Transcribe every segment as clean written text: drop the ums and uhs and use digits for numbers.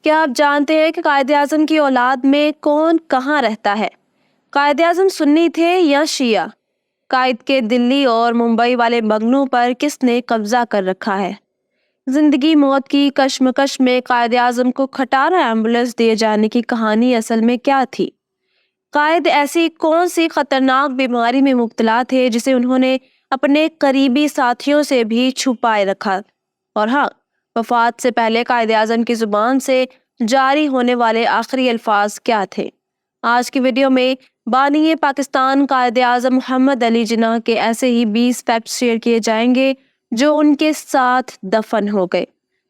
کیا آپ جانتے ہیں کہ قائد اعظم کی اولاد میں کون کہاں رہتا ہے؟ قائد اعظم سنی تھے یا شیعہ؟ قائد کے دلی اور ممبئی والے بنگلوں پر کس نے قبضہ کر رکھا ہے؟ زندگی موت کی کشمکش میں قائد اعظم کو کھٹارا ایمبولینس دیے جانے کی کہانی اصل میں کیا تھی؟ قائد ایسی کون سی خطرناک بیماری میں مبتلا تھے جسے انہوں نے اپنے قریبی ساتھیوں سے بھی چھپائے رکھا؟ اور ہاں، وفات سے پہلے قائد اعظم کی زبان سے جاری ہونے والے آخری الفاظ کیا تھے؟ آج کی ویڈیو میں بانی پاکستان قائد اعظم محمد علی جناح کے ایسے ہی 20 فیکٹس شیئر کیے جائیں گے جو ان کے ساتھ دفن ہو گئے۔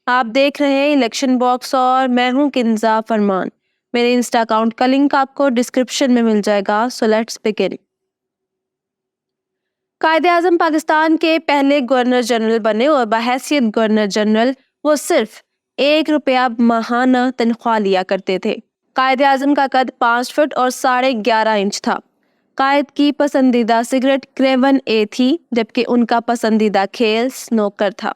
آپ دیکھ رہے ہیں الیکشن باکس اور میں ہوں کنزا فرمان۔ میرے انسٹا اکاؤنٹ کا لنک آپ کو ڈسکرپشن میں مل جائے گا۔ So let's begin. Quaid Azam Pakistan کے پہلے گورنر جنرل بنے اور بحیثیت گورنر جنرل وہ صرف ₹1 ماہانہ تنخواہ لیا کرتے تھے۔ قائد اعظم کا قد 5 فٹ اور 11.5 انچ تھا۔ قائد کی پسندیدہ سگریٹ کریون اے تھی، جبکہ ان کا پسندیدہ کھیل سنوکر تھا۔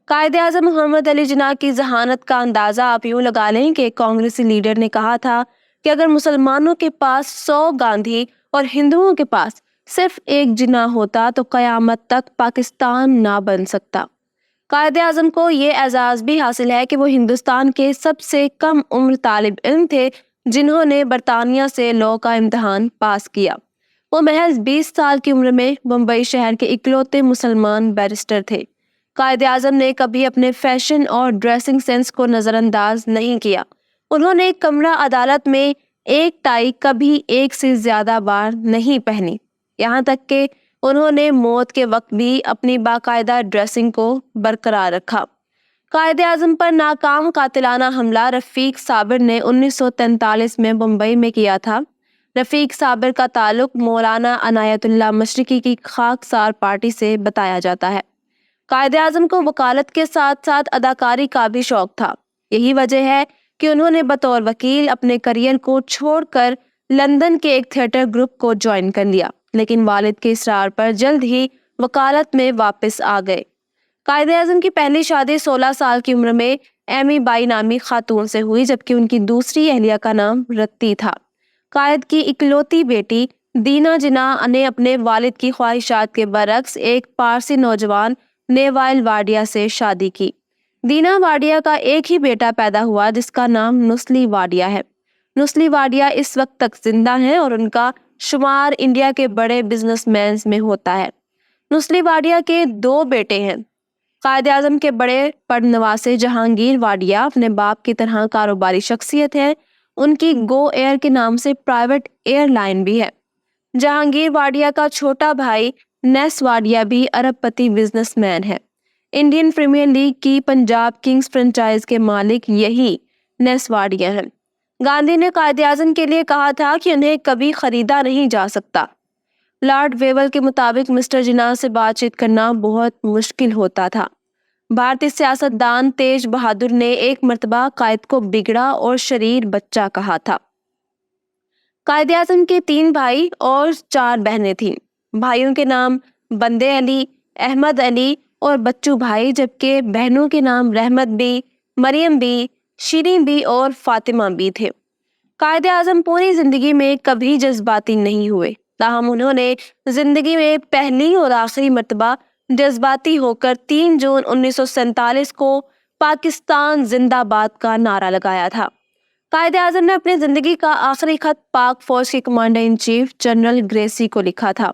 قائد اعظم محمد علی جناح کی ذہانت کا اندازہ آپ یوں لگا لیں کہ ایک کانگریسی لیڈر نے کہا تھا کہ اگر مسلمانوں کے پاس 100 گاندھی اور ہندوؤں کے پاس صرف ایک جناح ہوتا تو قیامت تک پاکستان نہ بن سکتا۔ قائد اعظم کو یہ اعزاز بھی حاصل ہے کہ وہ ہندوستان کے سب سے کم عمر طالب علم تھے جنہوں نے برطانیہ سے لاء کا امتحان پاس کیا۔ وہ محض 20 سال کی عمر میں ممبئی شہر کے اکلوتے مسلمان بیرسٹر تھے۔ قائد اعظم نے کبھی اپنے فیشن اور ڈریسنگ سینس کو نظر انداز نہیں کیا۔ انہوں نے کمرہ عدالت میں ایک ٹائی کبھی ایک سے زیادہ بار نہیں پہنی، یہاں تک کہ انہوں نے موت کے وقت بھی اپنی باقاعدہ ڈریسنگ کو برقرار رکھا۔ قائد اعظم پر ناکام قاتلانہ حملہ رفیق صابر نے 1943 میں ممبئی میں کیا تھا۔ رفیق صابر کا تعلق مولانا عنایت اللہ مشرقی کی خاکسار پارٹی سے بتایا جاتا ہے۔ قائد اعظم کو وکالت کے ساتھ ساتھ اداکاری کا بھی شوق تھا۔ یہی وجہ ہے کہ انہوں نے بطور وکیل اپنے کریئر کو چھوڑ کر لندن کے ایک تھیٹر گروپ کو جوائن کر لیا، لیکن والد کے اصرار پر جلد ہی وکالت میں واپس آ گئے۔ قائد اعظم کی پہلی شادی 16 سال کی عمر میں ایمی بائی نامی خاتون سے ہوئی، جبکہ ان کی دوسری اہلیہ کا نام رتی تھا۔ قائد کی اکلوتی بیٹی دینا جناح نے اپنے والد کی خواہشات کے برعکس ایک پارسی نوجوان نیوائل واڈیا سے شادی کی۔ دینا واڈیا کا ایک ہی بیٹا پیدا ہوا جس کا نام نسلی واڈیا ہے۔ نسلی واڈیا اس وقت تک زندہ ہیں اور ان کا شمار انڈیا کے بڑے بزنس مینز میں ہوتا ہے۔ نسلی واڈیا کے 2 بیٹے ہیں۔ قائد اعظم کے بڑے پڑنواسے جہانگیر واڈیا اپنے باپ کی طرح کاروباری شخصیت ہے۔ ان کی گو ایئر کے نام سے پرائیویٹ ایئر لائن بھی ہے۔ جہانگیر واڈیا کا چھوٹا بھائی نیس واڈیا بھی ارب پتی بزنس مین ہے۔ انڈین پریمیئر لیگ کی پنجاب کنگز فرنچائز کے مالک یہی نیس واڈیا ہیں۔ گاندھی نے قائد اعظم کے لیے کہا تھا کہ انہیں کبھی خریدا نہیں جا سکتا۔ لارڈ ویول کے مطابق مسٹر جناح سے بات چیت کرنا بہت مشکل ہوتا تھا۔ بھارتی سیاستدان تیج بہادر نے ایک مرتبہ قائد کو بگڑا اور شریر بچہ کہا تھا۔ قائد اعظم کے 3 بھائی اور 4 بہنیں تھیں۔ بھائیوں کے نام بندے علی، احمد علی اور بچو بھائی، جبکہ بہنوں کے نام رحمت بی، مریم بی، شیریں بی اور فاطمہ بی تھے۔ قائد اعظم پوری زندگی میں کبھی جذباتی نہیں ہوئے، تاہم انہوں نے زندگی میں پہلی اور آخری مرتبہ جذباتی ہو کر 3 جون 1947 کو پاکستان زندہ باد کا نعرہ لگایا تھا۔ قائد اعظم نے اپنی زندگی کا آخری خط پاک فوج کے commander in chief general Gracey کو لکھا تھا۔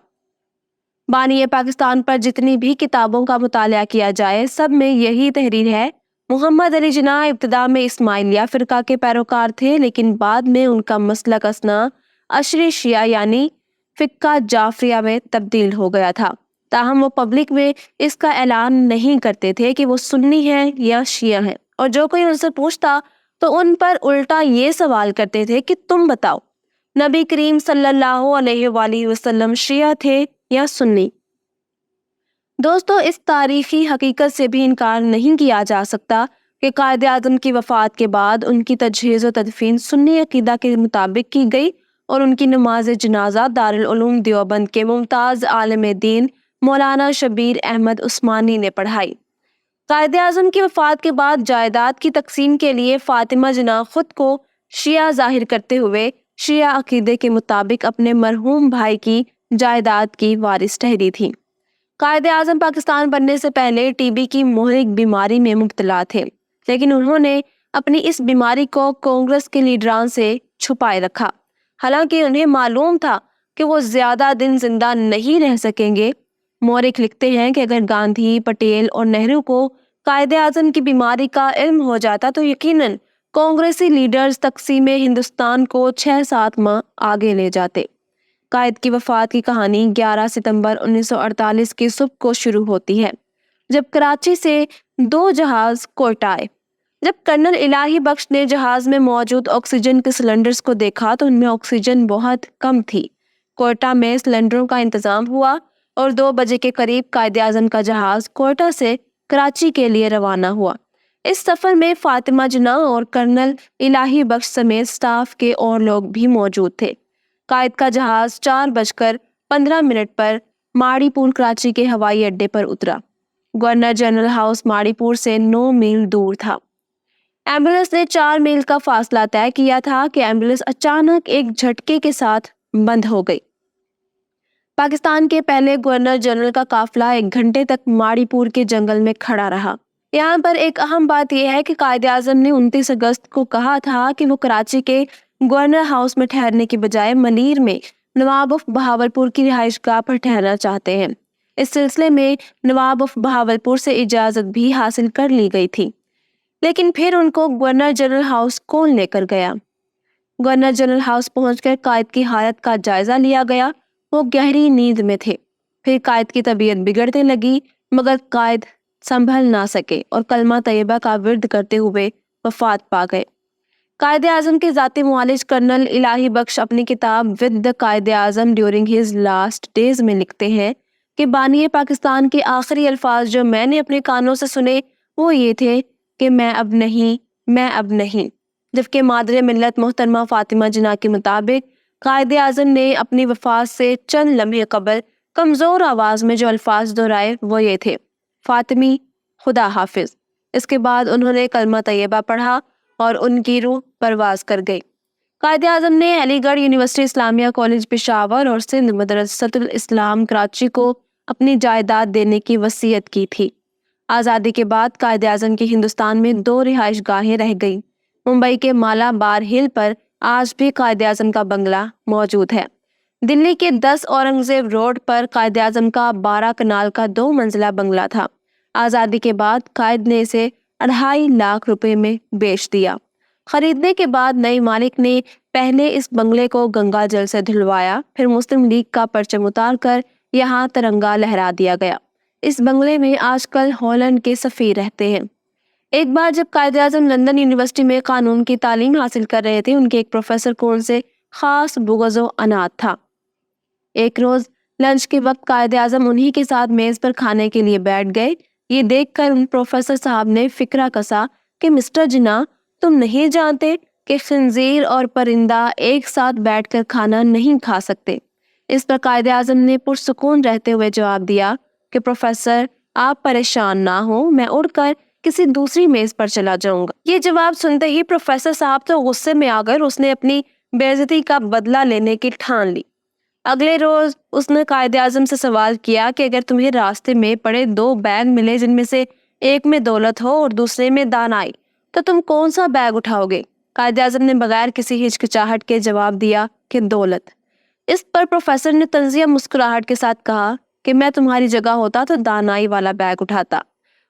بانی پاکستان پر جتنی بھی کتابوں کا مطالعہ کیا جائے، سب میں یہی تحریر ہے۔ محمد علی جناح ابتدا میں اسماعیلیہ فرقہ کے پیروکار تھے، لیکن بعد میں ان کا مسلک اثنا عشری شیعہ یعنی فقہ جعفریہ میں تبدیل ہو گیا تھا۔ تاہم وہ پبلک میں اس کا اعلان نہیں کرتے تھے کہ وہ سنی ہیں یا شیعہ ہیں، اور جو کوئی ان سے پوچھتا تو ان پر الٹا یہ سوال کرتے تھے کہ تم بتاؤ، نبی کریم صلی اللہ علیہ وآلہ وسلم شیعہ تھے یا سنی؟ دوستو، اس تاریخی حقیقت سے بھی انکار نہیں کیا جا سکتا کہ قائد اعظم کی وفات کے بعد ان کی تجہیز و تدفین سنی عقیدہ کے مطابق کی گئی اور ان کی نماز جنازہ دارالعلوم دیوبند کے ممتاز عالم دین مولانا شبیر احمد عثمانی نے پڑھائی۔ قائد اعظم کی وفات کے بعد جائیداد کی تقسیم کے لیے فاطمہ جناح خود کو شیعہ ظاہر کرتے ہوئے شیعہ عقیدے کے مطابق اپنے مرحوم بھائی کی جائیداد کی وارث ٹھہری تھی۔ قائد اعظم پاکستان بننے سے پہلے ٹی بی کی مہلک بیماری میں مبتلا تھے، لیکن انہوں نے اپنی اس بیماری کو کانگریس کے لیڈران سے چھپائے رکھا، حالانکہ انہیں معلوم تھا کہ وہ زیادہ دن زندہ نہیں رہ سکیں گے۔ مورخ لکھتے ہیں کہ اگر گاندھی، پٹیل اور نہرو کو قائد اعظم کی بیماری کا علم ہو جاتا تو یقیناً کانگریسی لیڈرز تقسیم ہندوستان کو 6-7 ماہ آگے لے جاتے۔ قائد کی وفات کی کہانی 11 ستمبر 1948 کی صبح کو شروع ہوتی ہے، جب کراچی سے 2 جہاز کوئٹہ آئے۔ جب کرنل الہی بخش نے جہاز میں موجود آکسیجن کے سلنڈرز کو دیکھا تو ان میں آکسیجن بہت کم تھی۔ کوئٹہ میں سلنڈروں کا انتظام ہوا اور 2 بجے کے قریب قائد اعظم کا جہاز کوئٹہ سے کراچی کے لیے روانہ ہوا۔ اس سفر میں فاطمہ جناح اور کرنل الہی بخش سمیت سٹاف کے اور لوگ بھی موجود تھے۔ قائد کا جہاز 4:15 پر ماڑی پور کراچی کے ہوائی اڈے پر اترا۔ گورنر جنرل ہاؤس ماڑی پور سے 9 میل دور تھا۔ ایمبولینس نے 4 میل کا فاصلہ طے کیا تھا کہ ایمبولینس اچانک ایک جھٹکے کے ساتھ بند ہو گئی۔ پاکستان کے پہلے گورنر جنرل کا قافلہ 1 گھنٹے تک ماڑی پور کے جنگل میں کھڑا رہا۔ یہاں پر ایک اہم بات یہ ہے کہ قائد اعظم نے 29 اگست کو کہا تھا کہ وہ کراچی کے گورنر ہاؤس میں ٹھہرنے کی بجائے منیر میں نواب آف بہاولپور کی رہائش گاہ پر ٹھہرنا چاہتے ہیں۔ اس سلسلے میں نواب آف بہاولپور سے اجازت بھی حاصل کر لی گئی تھی، لیکن پھر ان کو گورنر جنرل ہاؤس کون لے کر گیا؟ گورنر جنرل ہاؤس پہنچ کر قائد کی حالت کا جائزہ لیا گیا۔ وہ گہری نیند میں تھے۔ پھر قائد کی طبیعت بگڑنے لگی، مگر قائد سنبھل نہ سکے اور کلمہ طیبہ کا ورد کرتے ہوئے وفات پا گئے۔ قائد اعظم کے ذاتی معالج کرنل الہی بخش اپنی کتاب with the Quaid Azam during his last days میں لکھتے ہیں کہ بانی پاکستان کے آخری الفاظ جو میں نے اپنے کانوں سے سنے وہ یہ تھے کہ میں اب نہیں، جبکہ مادر ملت محترمہ فاطمہ جناح کے مطابق قائد اعظم نے اپنی وفات سے چند لمحے قبل کمزور آواز میں جو الفاظ دہرائے وہ یہ تھے: فاطمی، خدا حافظ۔ اس کے بعد انہوں نے کلمہ طیبہ پڑھا اور ان کی روح پرواز کر گئی۔ قائد اعظم نے علی گڑھ یونیورسٹی اسلامیہ کالج پشاور اور سندھ مدرسۃ الاسلام کراچی کو اپنی جائیداد دینے کی وصیت کی تھی۔ آزادی کے بعد قائد اعظم کی ہندوستان میں 2 رہائش گاہیں رہ گئیں۔ ممبئی کے مالا بار ہل پر آج بھی قائد اعظم کا بنگلہ موجود ہے۔ دلی کے 10 اورنگزیب روڈ پر قائد اعظم کا 12 کنال کا 2 منزلہ بنگلہ تھا۔ آزادی کے بعد قائد نے اسے 2.5 لاکھ روپے میں بیچ دیا۔ خریدنے کے بعد نئے مالک نے پہلے اس بنگلے کو گنگا جل سے دھلوایا، پھر مسلم لیگ کا پرچم اتار کر یہاں ترنگا لہرا دیا گیا۔ اس بنگلے میں آج کل ہالینڈ کے سفیر رہتے ہیں۔ ایک بار جب قائد اعظم لندن یونیورسٹی میں قانون کی تعلیم حاصل کر رہے تھے، ان کے ایک پروفیسر کو ان سے خاص بغض و عناد تھا۔ ایک روز لنچ کے وقت قائد اعظم انہی کے ساتھ میز پر کھانے کے لیے بیٹھ گئے۔ یہ دیکھ کر ان پروفیسر صاحب نے فکرہ کسا کہ مسٹر جناح، تم نہیں جانتے کہ خنزیر اور پرندہ ایک ساتھ بیٹھ کر کھانا نہیں کھا سکتے؟ اس پر قائد اعظم نے پرسکون رہتے ہوئے جواب دیا کہ پروفیسر آپ پریشان نہ ہوں، میں اڑ کر کسی دوسری میز پر چلا جاؤں گا۔ یہ جواب سنتے ہی پروفیسر صاحب تو غصے میں آ کر اس نے اپنی بے عزتی کا بدلہ لینے کی ٹھان لی۔ اگلے روز اس نے قائد اعظم سے سوال کیا کہ اگر تمہیں راستے میں پڑے 2 بیگ ملے جن میں سے ایک میں دولت ہو اور دوسرے میں دانائی، تو تم کون سا بیگ اٹھاؤ گے؟ قائد اعظم نے بغیر کسی ہچکچاہٹ کے جواب دیا کہ دولت۔ اس پر پروفیسر نے طنزیہ مسکراہٹ کے ساتھ کہا کہ میں تمہاری جگہ ہوتا تو دانائی والا بیگ اٹھاتا۔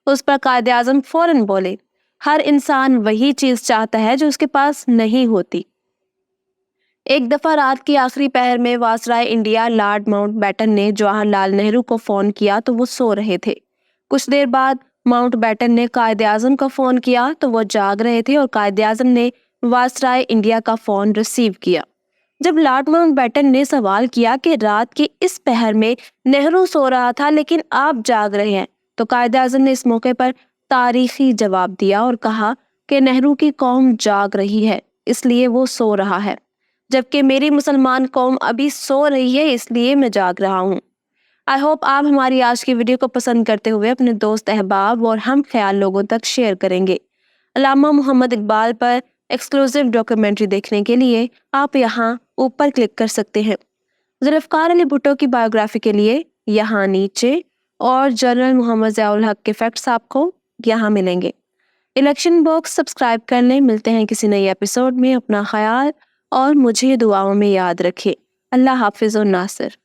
اس پر قائد اعظم فوراً بولے، ہر انسان وہی چیز چاہتا ہے جو اس کے پاس نہیں ہوتی۔ ایک دفعہ رات کی آخری پہر میں viceroy India Lord Mountbatten نے جواہر لال نہرو کو فون کیا تو وہ سو رہے تھے۔ کچھ دیر بعد ماؤنٹ بیٹن نے قائد اعظم کو فون کیا تو وہ جاگ رہے تھے اور قائد اعظم نے وائسرائے انڈیا کا فون ریسیو کیا۔ جب لارڈ ماؤنٹ بیٹن نے سوال کیا کہ رات کی اس پہر میں نہرو سو رہا تھا لیکن آپ جاگ رہے ہیں، تو قائد اعظم نے اس موقع پر تاریخی جواب دیا اور کہا کہ نہرو کی قوم جاگ رہی ہے اس لیے وہ سو رہا ہے، جبکہ میری مسلمان قوم ابھی سو رہی ہے اس لیے میں جاگ رہا ہوں۔ آئی ہوپ آپ ہماری آج کی ویڈیو کو پسند کرتے ہوئے اپنے دوست احباب اور ہم خیال لوگوں تک شیئر کریں گے۔ علامہ محمد اقبال پر ایکسکلوسیو ڈاکیومنٹری دیکھنے کے لیے آپ یہاں اوپر کلک کر سکتے ہیں۔ ذوالفقار علی بھٹو کی بایوگرافی کے لیے یہاں نیچے، اور جنرل محمد ضیاء الحق کے فیکٹس آپ کو یہاں ملیں گے۔ الیکشن باکس سبسکرائب کر لیں۔ ملتے ہیں کسی نئی ایپیسوڈ میں۔ اپنا خیال اور مجھے دعاؤں میں یاد رکھیں۔ اللہ حافظ و ناصر۔